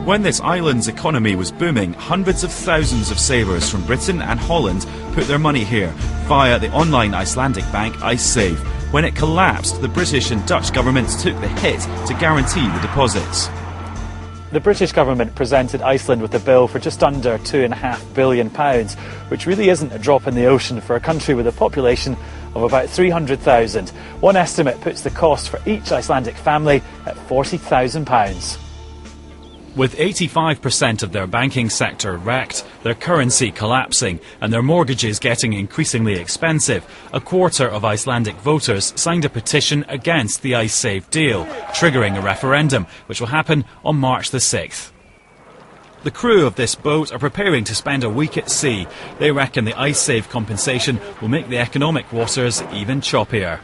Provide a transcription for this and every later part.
When this island's economy was booming, hundreds of thousands of savers from Britain and Holland put their money here via the online Icelandic bank Icesave. When it collapsed, the British and Dutch governments took the hit to guarantee the deposits. The British government presented Iceland with a bill for just under £2.5 billion, which really isn't a drop in the ocean for a country with a population of about 300,000. One estimate puts the cost for each Icelandic family at £40,000. With 85% of their banking sector wrecked, their currency collapsing and their mortgages getting increasingly expensive, a quarter of Icelandic voters signed a petition against the Icesave deal, triggering a referendum, which will happen on March the 6th. The crew of this boat are preparing to spend a week at sea. They reckon the Icesave compensation will make the economic waters even choppier.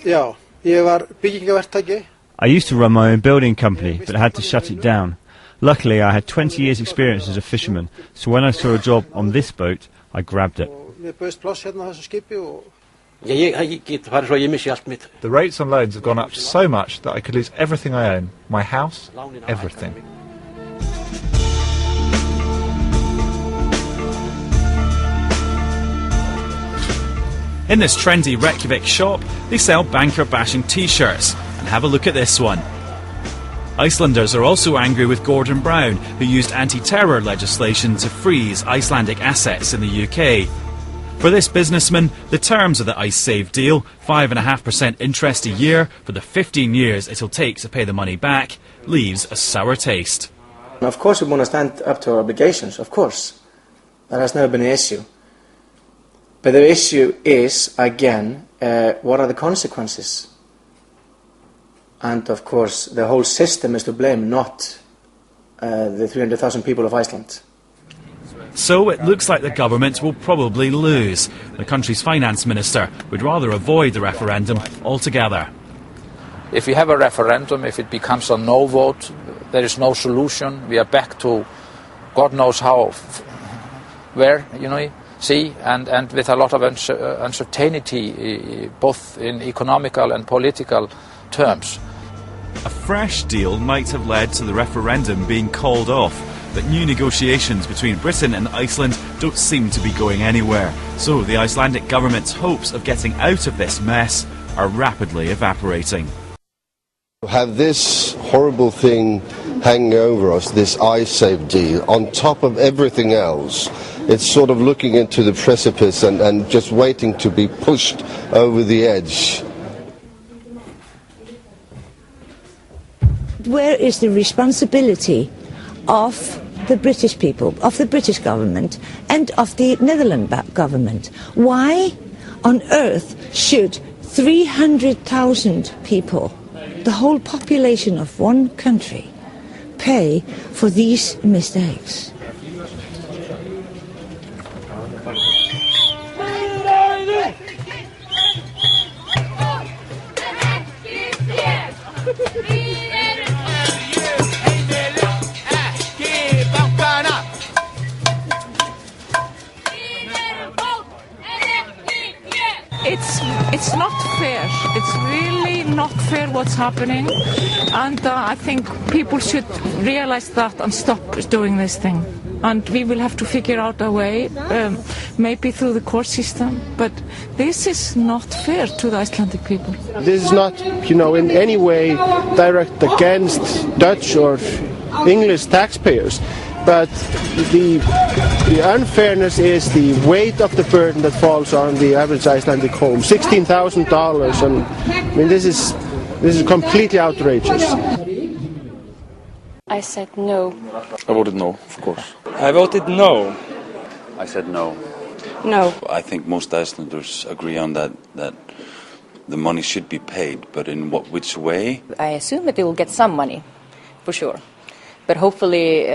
Já, ég var byggingaverktaki. I used to run my own building company, but I had to shut it down. Luckily, I had 20 years' experience as a fisherman, so when I saw a job on this boat, I grabbed it. The rates on loans have gone up so much that I could lose everything I own, my house, everything. In this trendy Reykjavik shop, they sell banker-bashing t-shirts. And have a look at this one. Icelanders are also angry with Gordon Brown, who used anti-terror legislation to freeze Icelandic assets in the UK. For this businessman, the terms of the Icesave deal, 5.5% interest a year for the 15 years it'll take to pay the money back, leaves a sour taste. Of course we want to stand up to our obligations, of course. That has never been an issue. But the issue is, again, what are the consequences? And of course, the whole system is to blame, not the 300,000 people of Iceland. So it looks like the government will probably lose. The country's finance minister would rather avoid the referendum altogether. If we have a referendum, if it becomes a no vote, there is no solution. We are back to God knows how, where, sea, and with a lot of uncertainty, both in economical and political terms. A fresh deal might have led to the referendum being called off, but new negotiations between Britain and Iceland don't seem to be going anywhere. So the Icelandic government's hopes of getting out of this mess are rapidly evaporating. To have this horrible thing hanging over us, this Icesave deal, on top of everything else, it's sort of looking into the precipice and just waiting to be pushed over the edge. Where is the responsibility of the British people, of the British government and of the Netherlands government? Why on earth should 300,000 people, the whole population of one country, pay for these mistakes? It's not fair. It's really not fair what's happening, and I think people should realize that and stop doing this thing. And we will have to figure out a way, maybe through the court system, but this is not fair to the Icelandic people. This is not, in any way direct against Dutch or English taxpayers. But the unfairness is the weight of the burden that falls on the average Icelandic home. $16,000, and this is completely outrageous. I said no. I voted no, of course. I voted no. I said no. No. I think most Icelanders agree on that the money should be paid, but in which way? I assume that they will get some money, for sure. But hopefully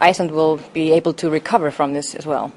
Iceland will be able to recover from this as well.